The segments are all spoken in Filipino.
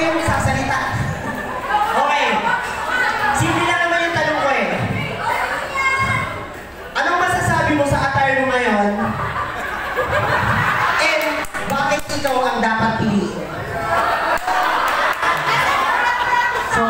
kayong sasalita. Okay. Simple lang naman yung tanong ko eh. Anong masasabi mo sa attire mo ngayon? And bakit ikaw ang dapat piliin? So,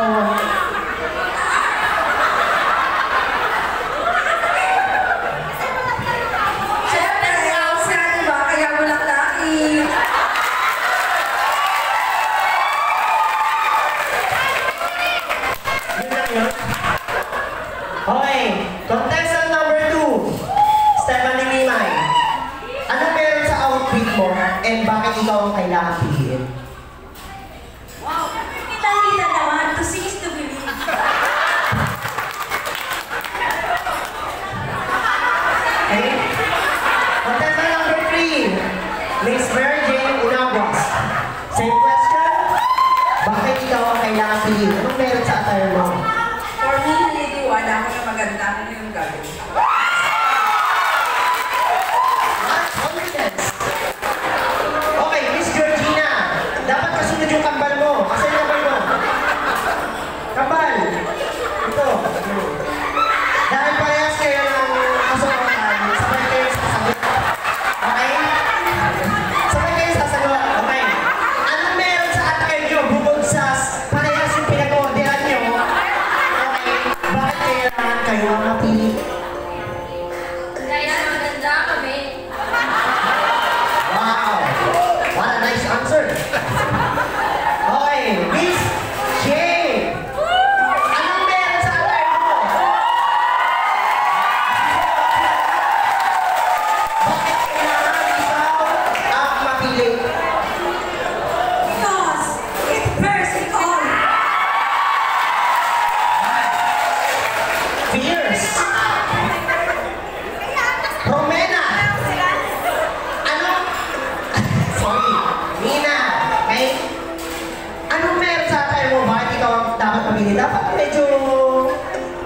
okay, contestant number 2, Stephanie Mimay. Anong meron sa outfit mo and bakit ikaw ang kailangan piliin? Wow, kita-kita naman. To see is to believe. Okay? Contestant number 3, Miss Mary Jane Unaguas. Same question, bakit ikaw ang kailangan piliin? Anong meron sa attire mo? For me, naniniwala ako na maganda ko yung gagawin. Okay, Miss Georgina, dapat kasunod yung kambal mo. Kasi yung kambal mo. Kambal. Ito. Dahil parehas kayo ng kasuotan, sabay kayo sasagot. Okay? Sabay kayo sasagot. Okay. Anong meron sa attire nyo bukod sa parehas yung pinag-orderan nyo? Okay. Bakit kailangan kayo mapili? Kaya maganda kami. Wow! What a nice answer! Okay, Miss J! Anong meron sa attire mo? Bakit kailangan ikaw ang mapili? Because it bears it all. Fierce! Romena! Ano? Sorry, Nina! Okay? Anong meron sa attire mo? Bakit ikaw ang dapat mapili? Dapat medyo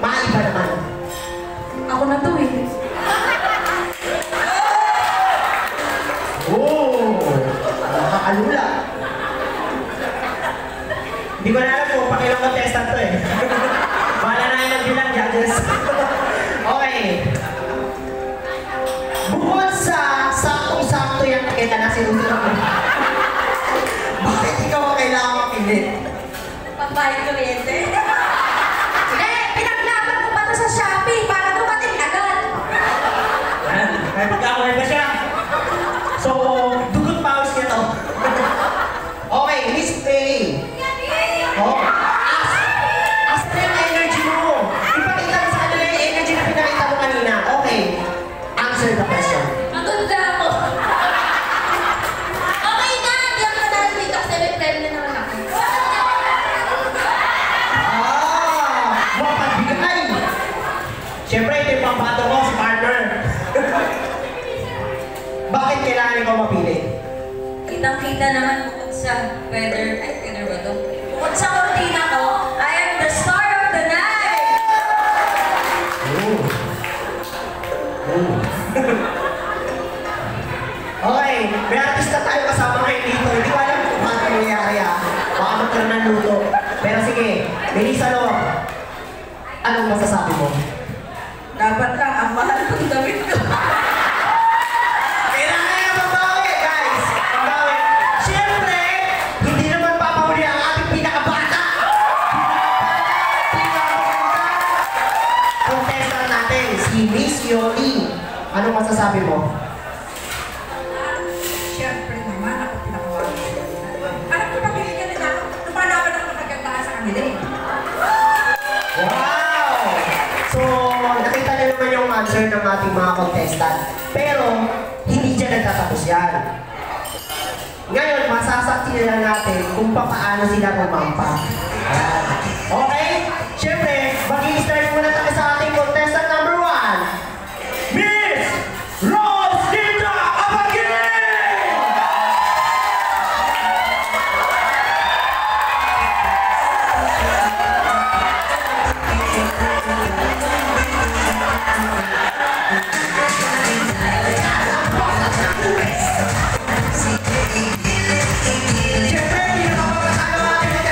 maiba naman. Ako na to eh. Oh! Nakakalula. Hindi ko na alam kung pakilang contestant to eh. Bahala na yung nagbilang judges. Okay. Bukod sa saktong-sakto yung kita na sinusunod mo. Bakit ikaw ang kailangan mapili? Pambayad kuryente. Pinaglaban ko pa to sa Shopee para dumating agad. May pagkakulay ba siya? So, dugot pawis niya to. Okay, Miss Faye. Oh, as yung energy mo. Ipakita mo sa kanila yung energy na pinakita mo kanina. Okay, answer the question. Maganda ako. Okay na, hindi ako nanalo dito kasi may friend na naman ako. Mapagbigay. Siyempre, ito yung pambato ko, si partner. Bakit kailangan ikaw mapili? Kitang-kita naman bukod sa weather. Ay, weather ba ito? Bukod sa kortina ko, I am the star of the night! Okay, may artista tayo kasama ngayon dito. Hindi ko alam kung paano nangyayari ah. Baka magkaroon ng luto. Pero sige, Melissa Lo, anong masasabi mo? Dapat lang, ang mahal kong damit ko. Kailangan na mabawi, guys! Mabawi. Siyempre, hindi naman papahuli ang ating pinakabata! Pinakamaganda! Contestant natin, si Miss Yoli. Anong masasabi mo? Siyempre naman, ako pinakawala sa kanila. Alam ko pag hindi ka nila, lumalaban ako ng pagkantaan sa kanila eh. Wow! So, nakita niyo naman yung answer ng ating mga contestant. Pero, hindi dyan nagtatapos yan. Ngayon, masasaksi na lang natin kung paano sila rumampa. Okay? Siyempre, mag-i-start muna tayo sa ating contestant number 1. Miss Rosita Abagin! Siyempre, hindi na kapag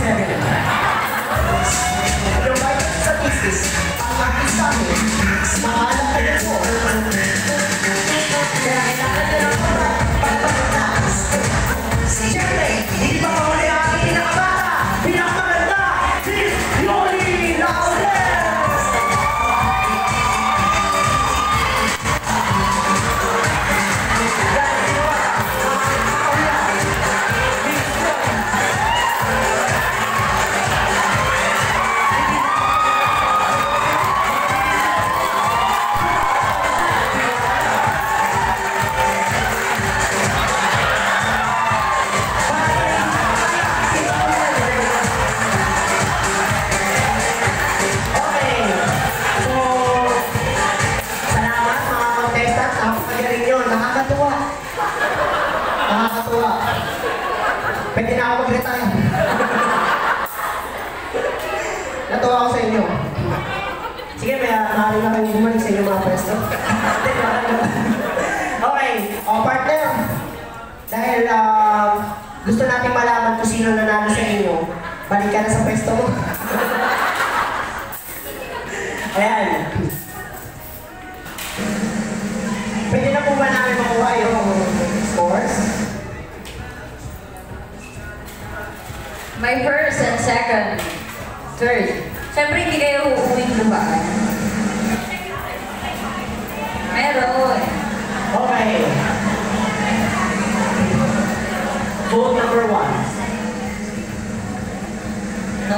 Yung vital statistics, ang artista mo, mahalap kayo po. Kaya kailangan nyo lang pagpapagtas. Siyempre, hindi pa mahuli ang aking pinakabata, pinakamaganda, si Yoli Laurel! Pwede na ako mag-retire. Natuwa ako sa inyo. Sige, maaari na kayo bumalik sa inyo mga pwesto. Okay, partner. Dahil gusto natin malaman kung sino nanalo sa inyo, balik ka na sa pwesto mo. Ayan. Pwede na po ba namin makuha yung scores? My first and second, third. Siyempre, hindi kayo uuwing lumaan. Meron. Okay. Vote number 1. No.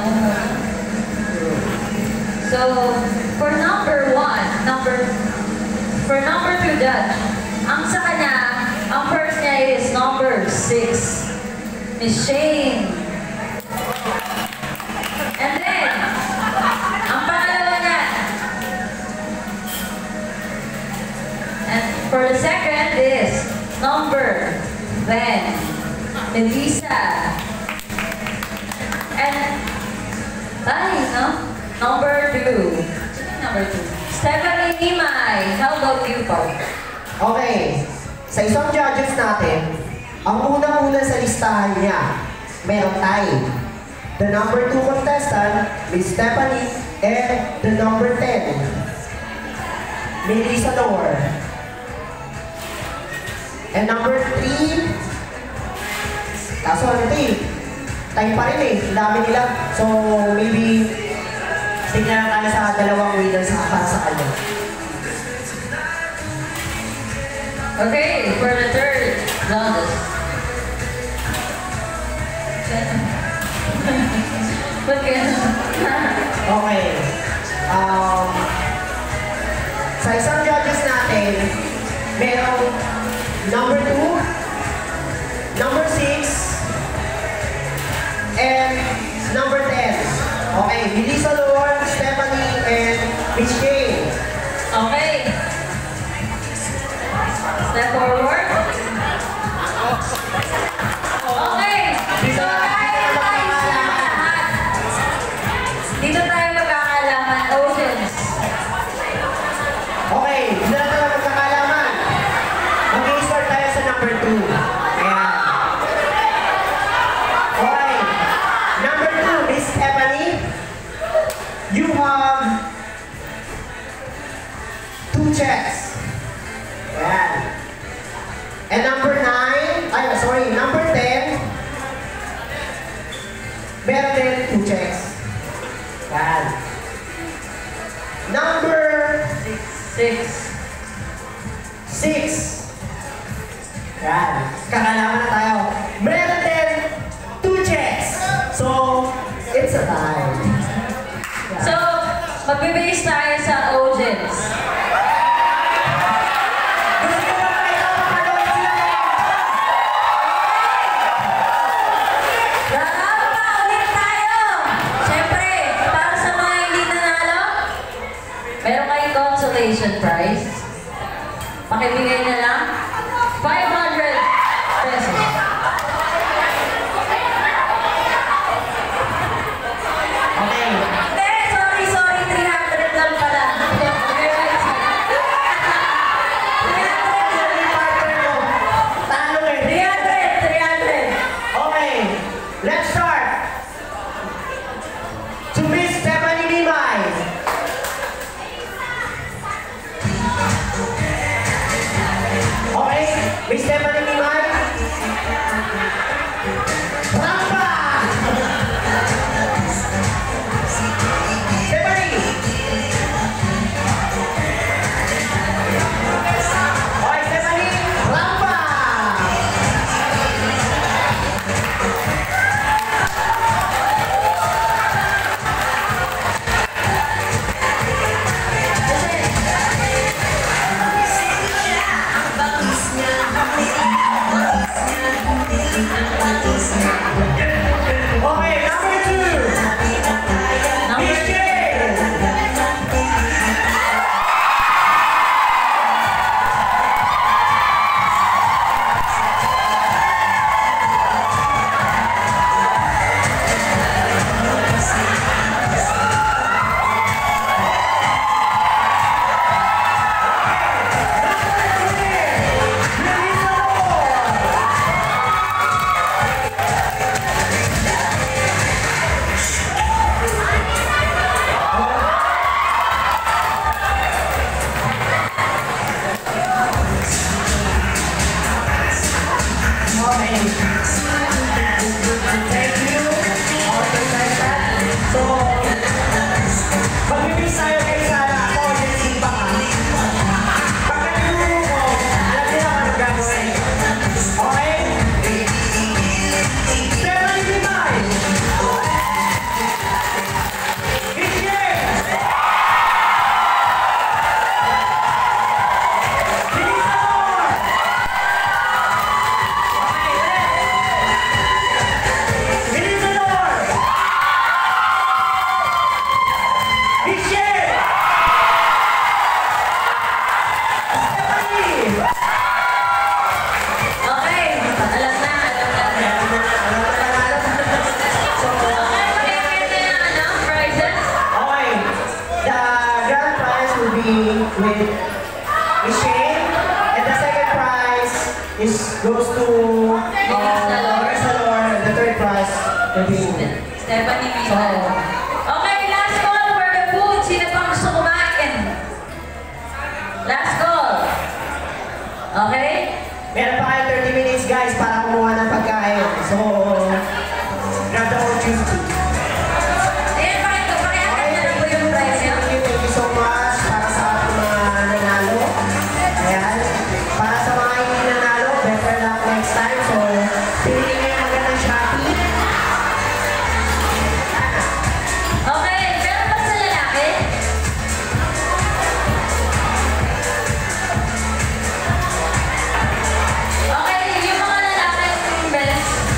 So, for number 1, for number 2 judge, ang sa kanya, ang first niya is number 6. Miss Shane. And then, ang pangalawa niya. And for the second is number 10, Melissa. And, number 2. Number 2. Stephanie Nimay. How about you, Paul? Okay. Sa isang judges natin, ang unang-una sa listahan niya, meron tayo. The number 2 contestant, Miss Stephanie, and the number 10, Melissa Lower. And number 3, kaso ano ito eh, time pa rin eh, dami nila. So maybe, tingnan lang tayo sa dalawang winners para sa kanya. Okay, for the third round. Okay. Sa isang judges natin, merong number 2, number 6, and number 10. Okay, Melissa Lord, Stephanie, and Miss Jane. Okay. Step forward. Okay. Dito tayo magkakalaman. Oceans. Okay, dito na tayo magkakalaman. Mag-i-start tayo sa number 2. Ayan. Okay. Number 2, Miss Stephanie. You have 2 checks. Ayan. And number 10, meron din 2 checks. Ayan. Number 6. Ayan. Kakalaman na tayo. Meron din 2 checks. So, it's a tie. Ayan. So, magbe-base tayo sa audience. Consolation prize. Pakibigay na lang 500 pesos. Okay. Sorry, 300 lang pala. 300. Okay, let's start. Stephanie Mina. Okay, last call for the food. Sino pang gusto kumain? Last call. Okay? Meron pa kayo 30 minutes guys para kumuha ng pagkain. So, grab the opportunity. Ayan, pakiakat na lang po yung price niya. Thank you so much para sa ating mga nanalo. Ayan. Para sa mga hindi nanalo, better luck next time. So, pili nyo yung magandang Shopee. Okay, meron pa sa lalaki? Okay, yung mga lalaki,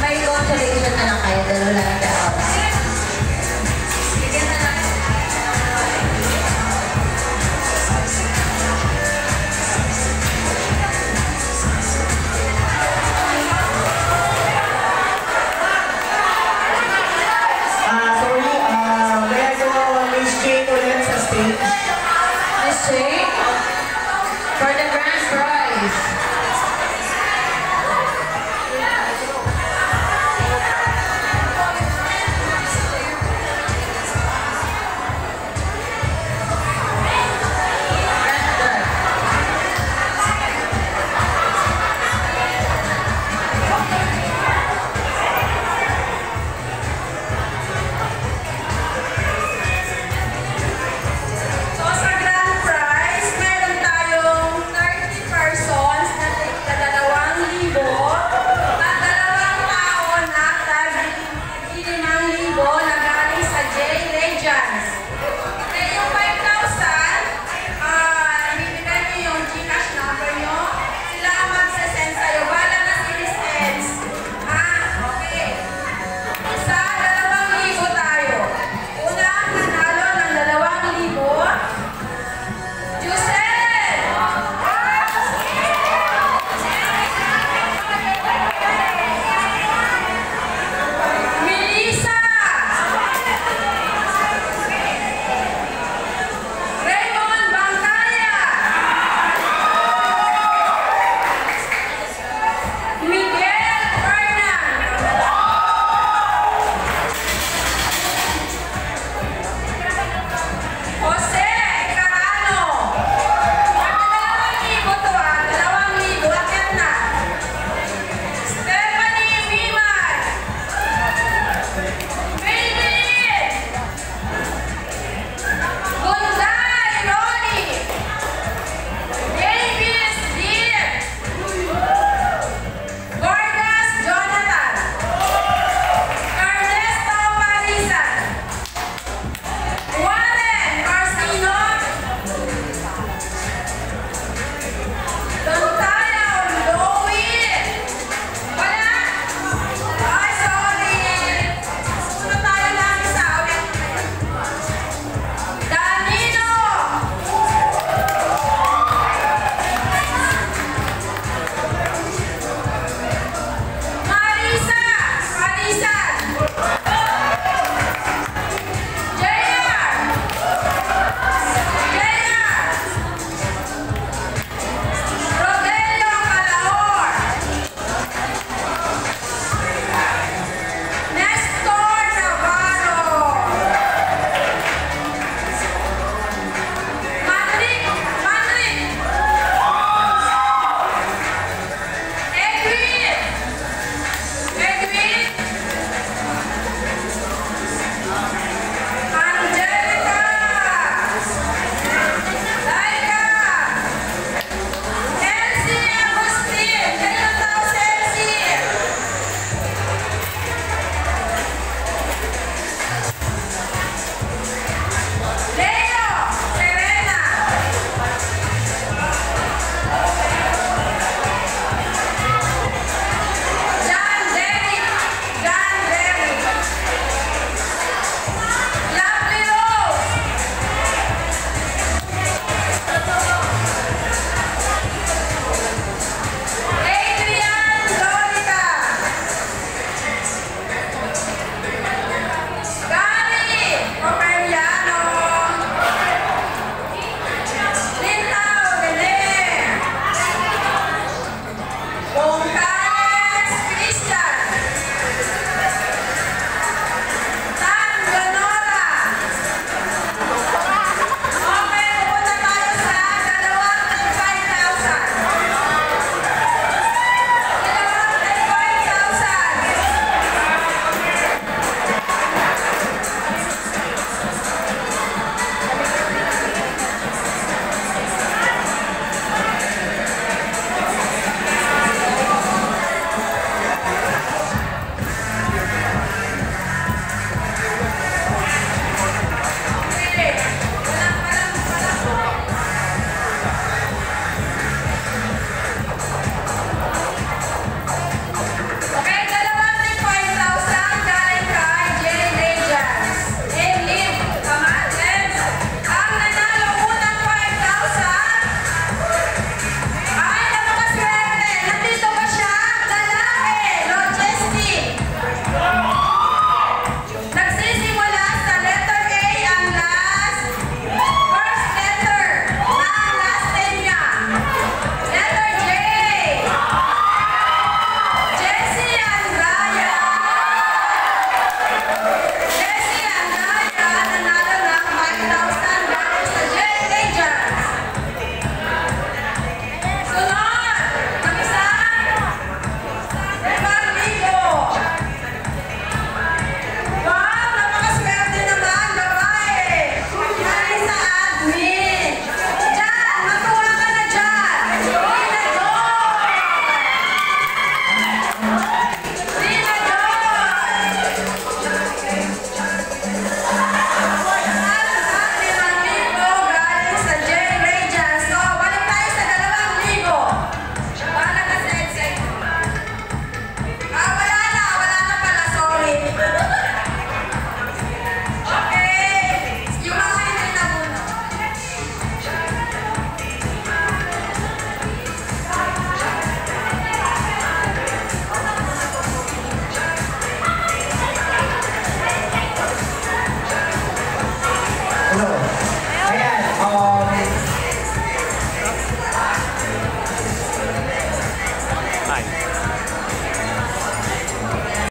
may consolation na lang kayo. Dalawa lang.